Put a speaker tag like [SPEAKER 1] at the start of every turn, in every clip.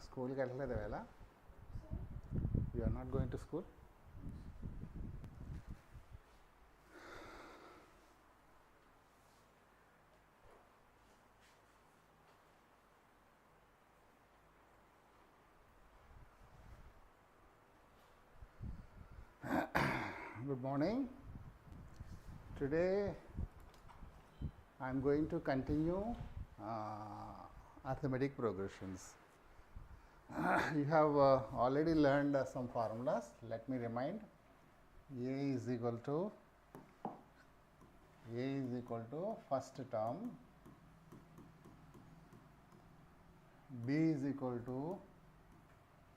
[SPEAKER 1] స్కూల్కి వెళ్ళలేదు వేళ. You are not going to school. Good morning. Today I am going to continue arithmetic progressions. You have already learned some formulas. Let me remind. A is equal to first term, B is equal to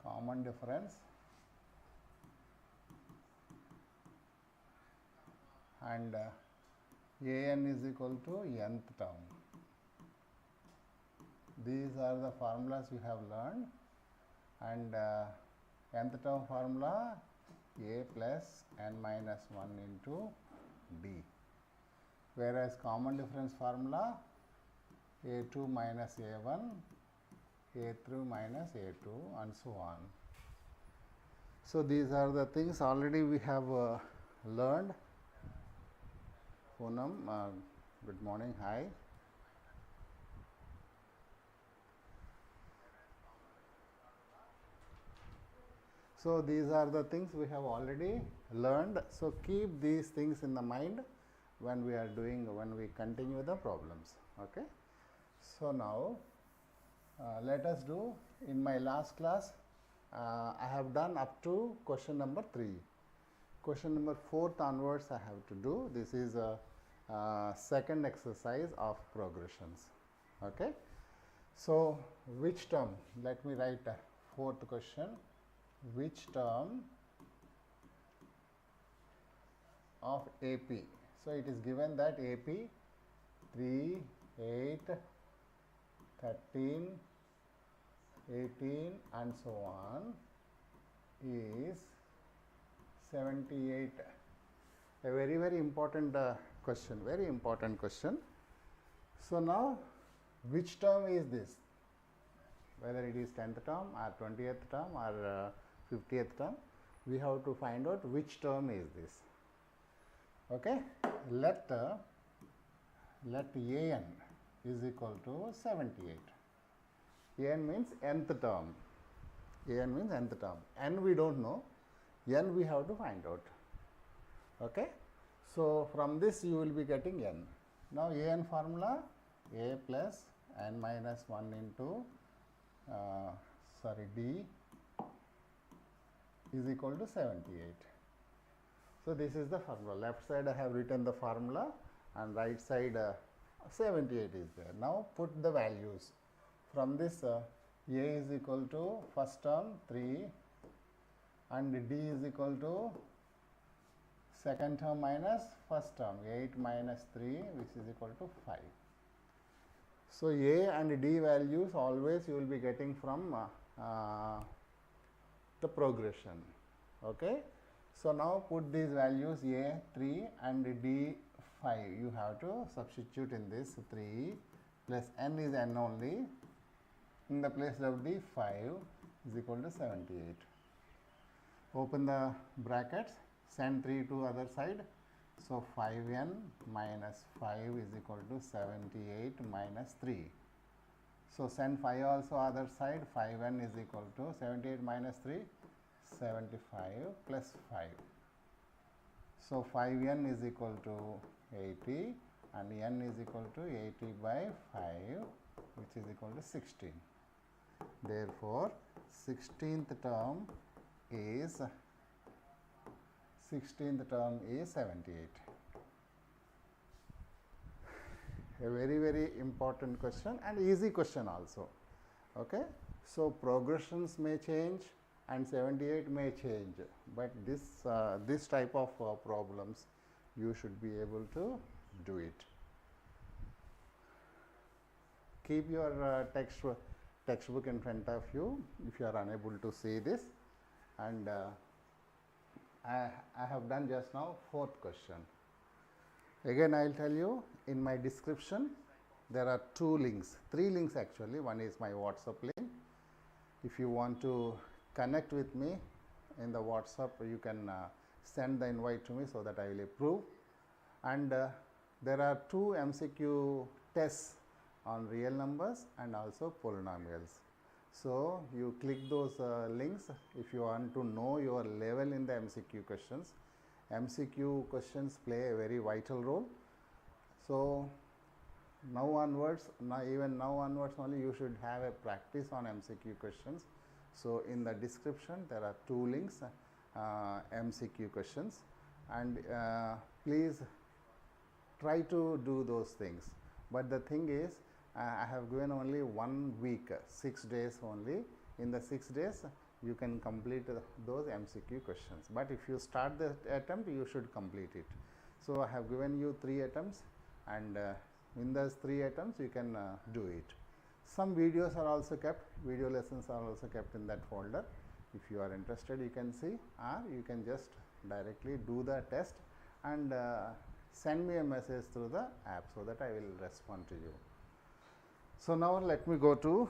[SPEAKER 1] common difference, and an is equal to nth term. These are the formulas we have learned, and nth term formula a plus n minus 1 into d, whereas common difference formula a2 minus a1, a3 minus a2, and so on. So these are the things already we have learned. Poonam, good morning, hi. So these are the things we have already learned. So keep these things in the mind when we continue the problems. Okay. So now let us do. In my last class, I have done up to question number 3. Question number 4th onwards I have to do. This is a second exercise of progressions. Okay. So which term? Let me write a 4th question. Which term of AP? So it is given that AP 3, 8, 13, 18 and so on is 78. A very, very important question, very important question. So now which term is this? Whether it is 10th term or 20th term or 50th term, we have to find out which term is this. Okay. Let an is equal to 78. An means nth term. An means nth term. N we don't know. N we have to find out. Okay. So from this you will be getting n. Now an formula a plus n minus 1 into d is equal to 78. So this is the formula. Left side I have written the formula and right side 78 is there. Now put the values. From this a is equal to first term 3 and d is equal to second term minus first term 8 minus 3, which is equal to 5. So a and d values always you will be getting from the progression. Okay. So now put these values a 3 and d 5. You have to substitute in this. 3 plus n is n only. In the place of d 5 is equal to 78. Open the brackets. Send 3 to other side. So 5n minus 5 is equal to 78 minus 3. So send 5 also other side. 5n is equal to 78 minus 3, 75 plus 5. So 5n is equal to 80 and n is equal to 80 by 5, which is equal to 16. Therefore 16th term is 78. A very, very important question and easy question also. Okay. So progressions may change and 78 may change, but this type of problems you should be able to do it. Keep your textbook in front of you if you are unable to see this, and I have done just now 4th question. Again I will tell you, in my description there are 2 links, 3 links actually. One is my WhatsApp link, If you want to connect with me in the WhatsApp, you can send the invite to me so that I will approve. And there are 2 MCQ tests on real numbers and also polynomials. So you click those links if you want to know your level in the MCQ questions. MCQ questions play a very vital role. So now onwards, even now onwards only, you should have a practice on MCQ questions. So in the description there are 2 links, MCQ questions, and please try to do those things. But the thing is, I have given only 1 week, 6 days only. In the 6 days you can complete those MCQ questions, but if you start the attempt, you should complete it. So I have given you 3 attempts, and in those 3 attempts you can do it. Some videos are also kept, video lessons are also kept in that folder. If you are interested, you can see, or you can just directly do the test and send me a message through the app so that I will respond to you. So now let me go to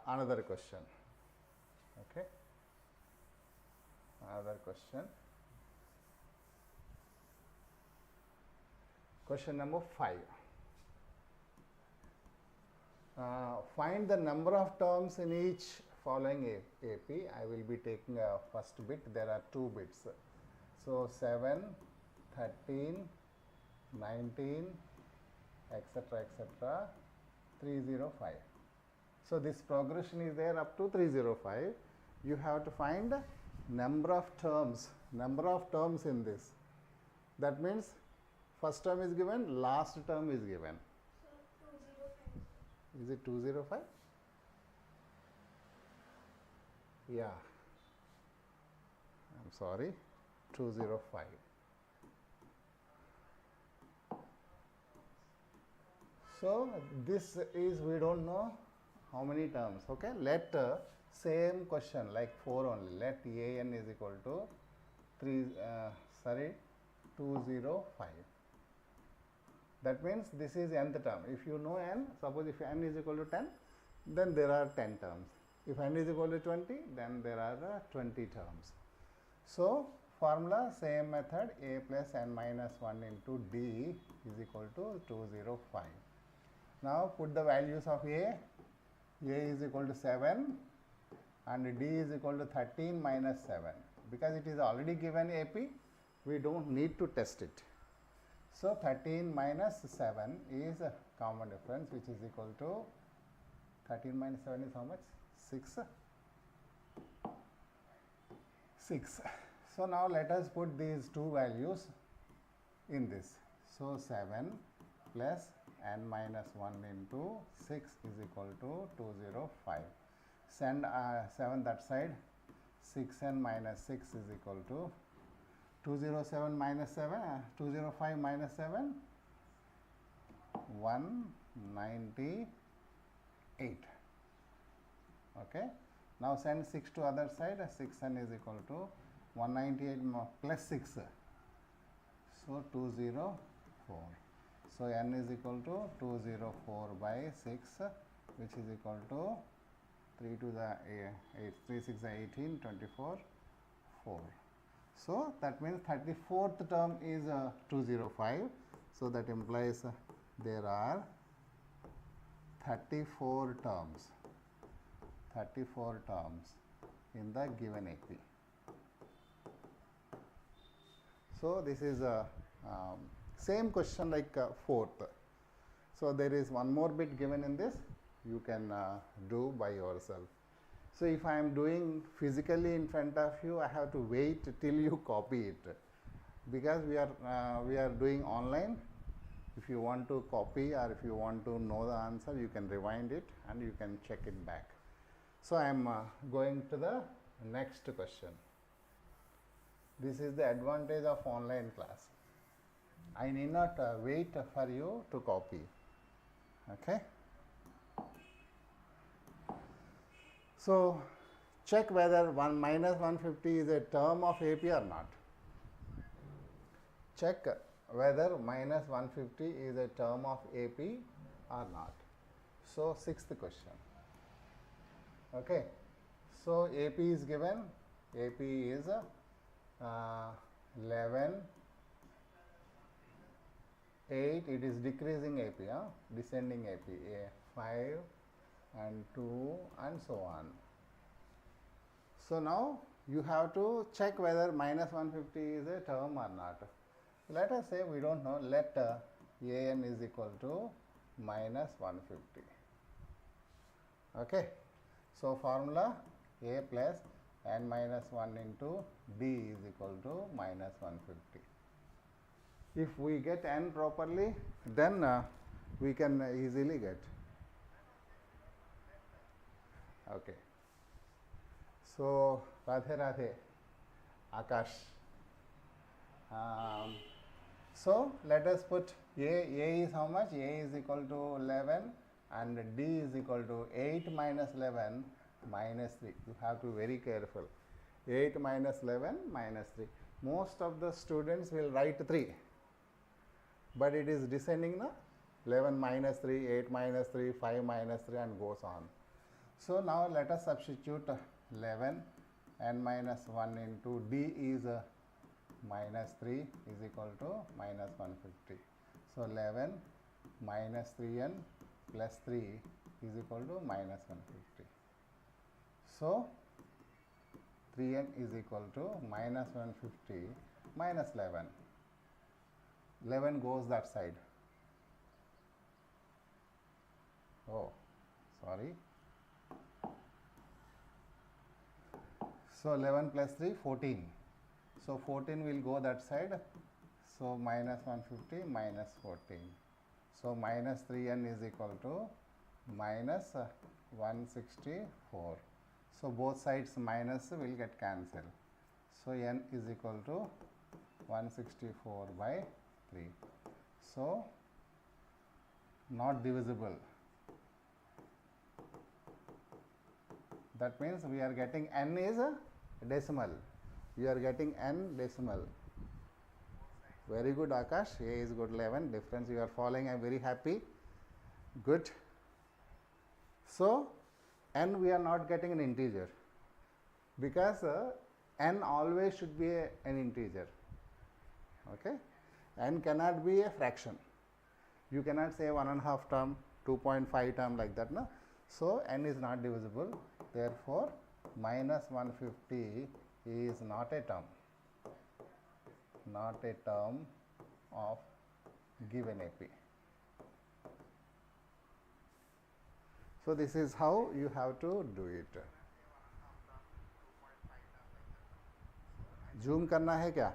[SPEAKER 1] another question. Okay, another question. Question number 5. Find the number of terms in each following AP. I will be taking a first bit. There are 2 bits. So 7, 13, 19, etc., etc., 305. So this progression is there up to 305. You have to find number of terms in this. That means first term is given, last term is given.
[SPEAKER 2] So 205.
[SPEAKER 1] Is it 205? Yeah. I'm sorry, 205. So this is, we don't know how many terms. Okay, let same question like 4 only. Let an is equal to 205. That means this is nth term. If you know n, suppose if n is equal to 10, then there are 10 terms. If n is equal to 20, then there are 20 terms. So formula, same method, a plus n minus 1 into d is equal to 205. Now put the values of a is equal to 7 and d is equal to 13 minus 7. Because it is already given AP, we don't need to test it. So 13 minus 7 is a common difference, which is equal to 13 minus 7 is how much? 6. 6. So now let us put these 2 values in this. So 7 plus n minus 1 into 6 is equal to 205. Send 7 that side. 6n minus 6 is equal to 207 minus 7, 205 minus 7, 198. Okay. Now send 6 to other side. 6n is equal to 198 plus 6. So 204. So n is equal to 204 by 6, which is equal to 3 to the 8, 3 6 18, 24, 4. So that means 34th term is 205. So that implies there are 34 terms. 34 terms in the given AP. So this is a same question like 4th. So there is one more bit given in this. You can do by yourself. So if I am doing physically in front of you, I have to wait till you copy it, because we are doing online. If you want to copy or if you want to know the answer, you can rewind it and you can check it back. So I am going to the next question. This is the advantage of online class. I need not wait for you to copy. Okay. So check whether minus 150 is a term of AP or not. Check whether minus 150 is a term of AP or not. So 6th question. Okay. So AP is given, AP is 11, 8, it is decreasing AP, descending AP, 5 and 2 and so on. So now you have to check whether minus 150 is a term or not. Let us say we don't know, let AN is equal to minus 150. Okay. So formula A plus n minus 1 into D is equal to minus 150. If we get n properly, then we can easily get. Okay. So Radhe Radhe, Akash. So let us put A is how much? A is equal to 11 and D is equal to 8 minus 11 minus 3. You have to be very careful. 8 minus 11 minus 3. Most of the students will write 3, but it is descending na? 11 minus 3, 8 minus 3, 5 minus 3 and goes on. So now let us substitute 11 n minus 1 into D is minus 3 is equal to minus 150. So 11 minus 3n plus 3 is equal to minus 150. So 3n is equal to minus 150 minus 11. 11 goes that side. Oh, sorry. So 11 plus 3, 14. So 14 will go that side. So minus 150 minus 14. So minus 3n is equal to minus 164. So both sides minus will get cancelled. So n is equal to 164 by 3. So not divisible. That means we are getting n is a decimal. You are getting n decimal. Very good, Akash. A is good, 11. Difference you are following. I am very happy. Good. So n we are not getting an integer because n always should be an integer. Okay. N cannot be a fraction. You cannot say 1.5 term, 2.5 term like that. No? So n is not divisible. Therefore, minus 150 is not a term. Not a term of given AP. So this is how you have to do it. Zoom करना है क्या?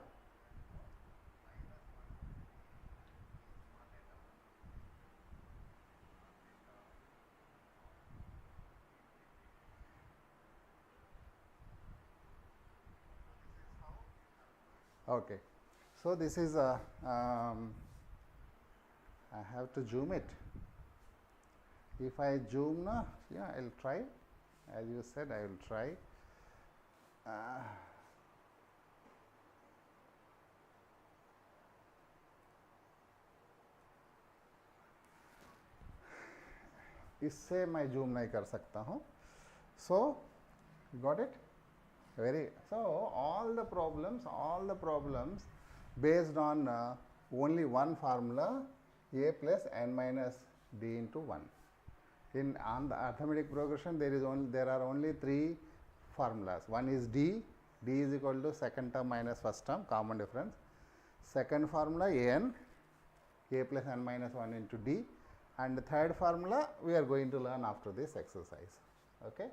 [SPEAKER 1] Okay. So this is I have to zoom it. If I zoom, na, yeah, I will try. As you said, I will try. इससे मैं zoom नहीं कर सकता हूँ. So, you got it? Very. So all the problems based on only one formula, A plus n minus D into 1. On the arithmetic progression, there are only 3 formulas. One is D is equal to second term minus first term, common difference. Second formula an, A plus n minus 1 into D, and the third formula we are going to learn after this exercise. Okay.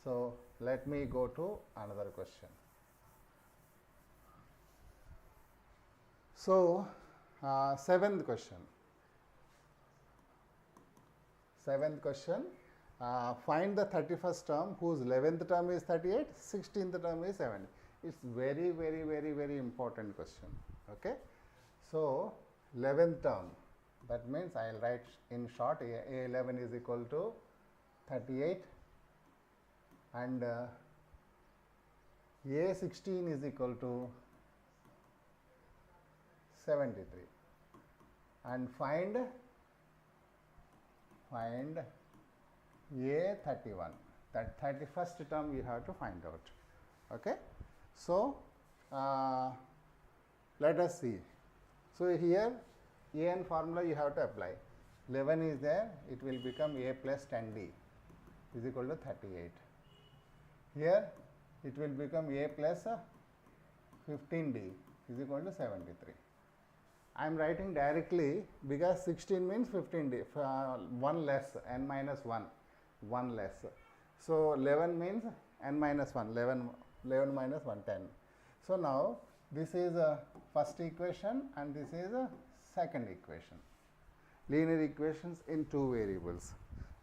[SPEAKER 1] So let me go to another question. So seventh question. Find the 31st term whose 11th term is 38, 16th term is 70. It's very important question. Okay. So 11th term, that means I will write in short, A11 is equal to 38 and A16 is equal to 73, and find A31. that 31st term you have to find out. Okay. So, let us see. So, here an formula you have to apply. 11 is there, it will become a plus 10d is equal to 38. Here it will become a plus 15d is equal to 73. I am writing directly because 16 means 15d, 1 less, n minus 1, 1 less. So, 11 means n minus 1, 11 minus 1, 10. So, now this is a first equation and this is a second equation. Linear equations in two variables.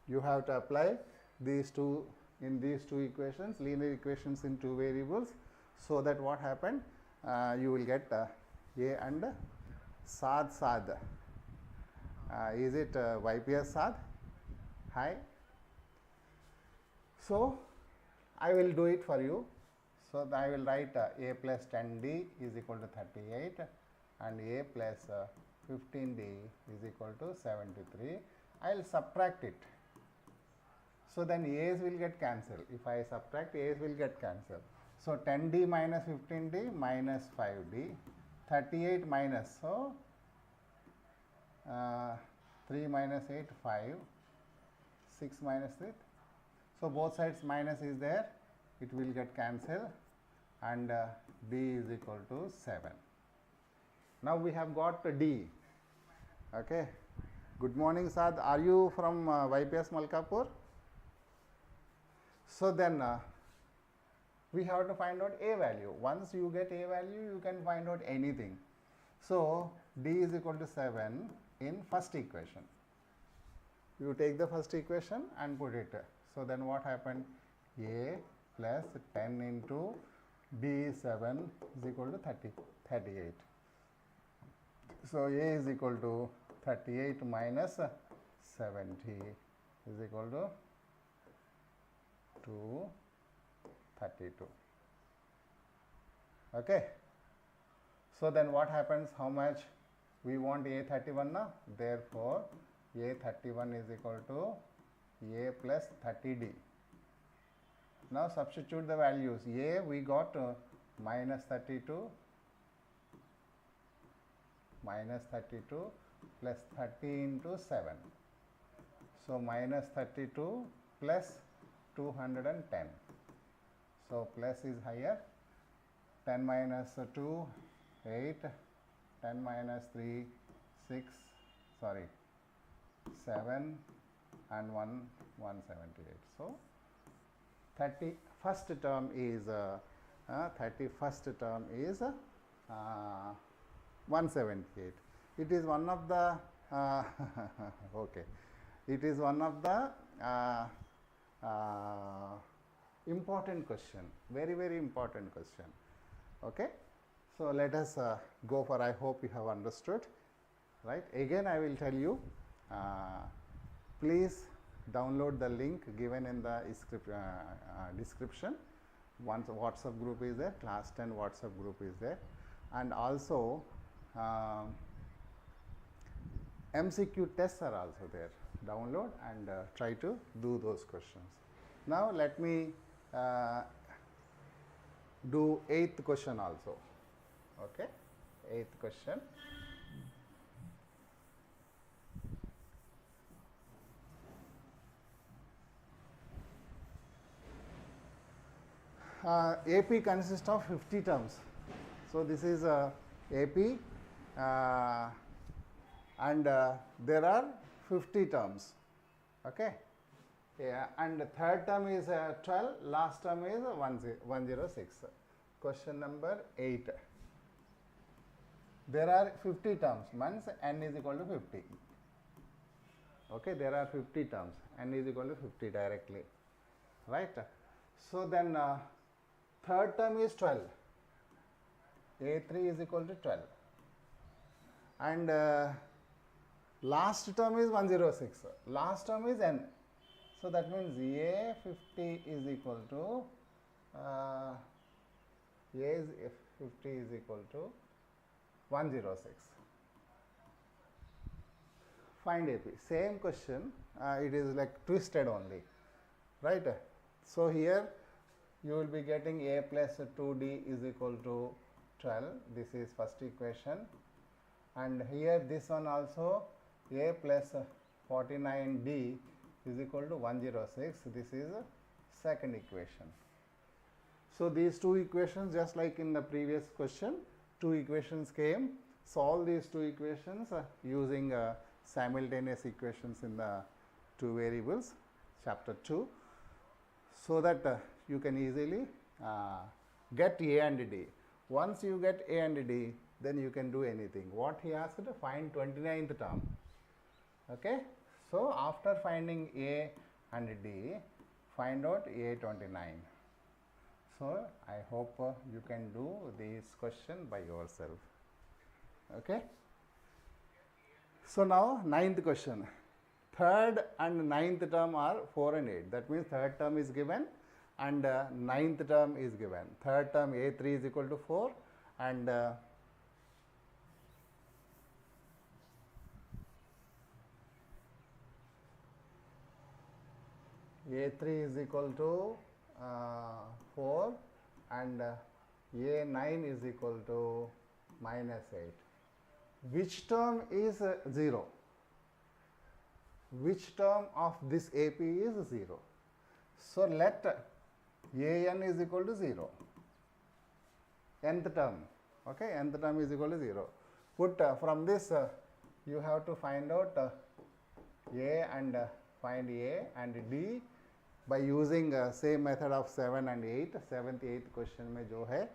[SPEAKER 1] You have to apply these two in these two equations, linear equations in two variables, so that what happened, you will get a and Saad. Is it YPS Saad? Hi. So, I will do it for you. So, I will write a plus 10d is equal to 38 and a plus 15d is equal to 73. I will subtract it. So, then a's will get cancelled. If I subtract, a's will get cancelled. So, 10d minus 15d minus 5d, 38 minus, so 3 minus 8, 5, 6 minus 3. So, both sides minus is there, it will get cancelled and d is equal to 7. Now, we have got d. Okay. Good morning, Saad. Are you from YPS Malkapur? So, then we have to find out a value. Once you get a value, you can find out anything. So, d is equal to 7 in first equation. You take the first equation and put it. So, then what happened? A plus 10 into d 7 is equal to 38. So, a is equal to 38 minus 70 is equal to 232. Okay. So, then what happens? How much? We want A31 now. Therefore, A31 is equal to A plus 30D. Now, substitute the values. A we got minus 32 plus 30 into 7. So, minus 32 plus 210. So, plus is higher. 10 minus 2, 8, 10 minus 3, 6, sorry, 7 and 1, 178. So, 31st term is 178. It is one of the okay. It is one of the important question, very important question. Okay. So, let us go for, I hope you have understood, right. Again I will tell you, please download the link given in the description. Once WhatsApp group is there, class 10 WhatsApp group is there, and also MCQ tests are also there. Download and try to do those questions. Now, let me do 8th question also. Okay, 8th question. AP consists of 50 terms. So, this is AP and there are 50 terms. Okay. Yeah, and the third term is 12, last term is 106. Question number 8. There are 50 terms, means n is equal to 50. Okay, there are 50 terms, n is equal to 50 directly, right. So, then third term is 12, A3 is equal to 12, and last term is 106, last term is n. So, that means A50 is equal to A50 is equal to 106. Find AP. Same question, it is like twisted only, right. So here you will be getting a plus 2d is equal to 12. This is first equation, and here this one also, a plus 49d is equal to 106. This is second equation. So these two equations, just like in the previous question, two equations came. Solve these two equations using simultaneous equations in the two variables, chapter 2, so that you can easily get a and d. Once you get a and d, then you can do anything. What he asked to find 29th term. Okay. So after finding a and d, find out a29. So I hope you can do this question by yourself. Okay. So now ninth question. Third and ninth term are 4 and 8. That means third term is given and ninth term is given. Third term a3 is equal to 4 and a3 is equal to 4 and a9 is equal to minus 8. Which term is 0? Which term of this AP is 0? So let an is equal to 0. Nth term, okay, nth term is equal to 0. Put from this you have to find out a and find a and d by using same method of 7 and 8. 7th 8th question में जो है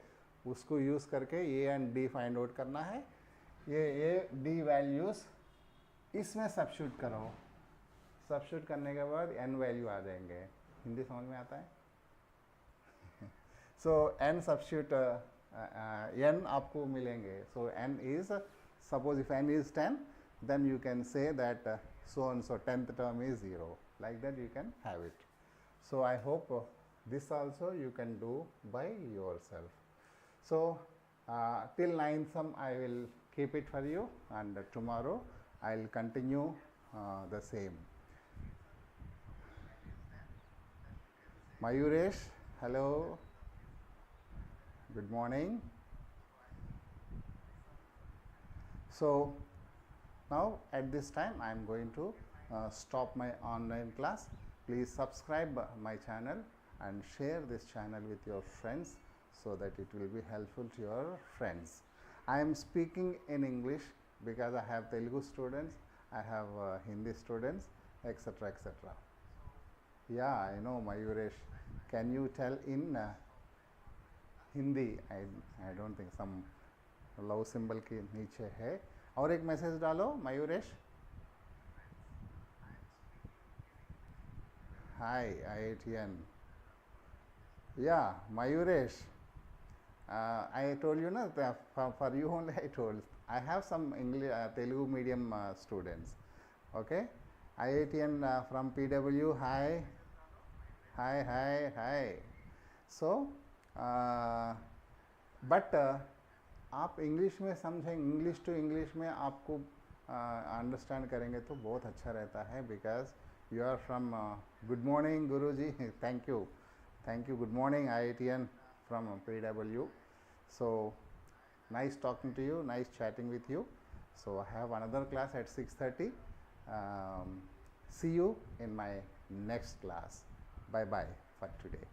[SPEAKER 1] उसको use करके a and d find out करना है. ये a d values इसमें substitute करो. सब्स्टिट्यूट करने के बाद n वैल्यू आ जाएंगे. हिंदी समझ में आता है? सो n सब्स्टिट्यूट n आपको मिलेंगे. सो n is, suppose if n is 10, then you can say that so and so 10th term is 0. Like that you can have it. So I hope this also you can do by yourself. So till 9th sum I will keep it for you, and tomorrow I will continue the same. Mayuresh, hello, good morning. So now at this time I am going to stop my online class. Please subscribe my channel and share this channel with your friends so that it will be helpful to your friends. I am speaking in English because I have Telugu students, I have Hindi students, etc. etc. Yeah, I know, Mayuresh. Can you tell in Hindi? I don't think some love symbol के नीचे है. और एक message डालो Mayuresh. Hi, IITN. Yeah, Mayuresh. I told you, no, for you only I told. I have some English, Telugu medium students. Okay. IITN from PW. Hi. Hi, hi, hi. So, but आप English में समझें, English to English में आपको understand करेंगे तो बहुत अच्छा रहता है. Because you are from good morning Guruji. Thank you, good morning IITN from PW. So nice talking to you, nice chatting with you. So I have another class at 6:30. See you in my next class. Bye bye for today.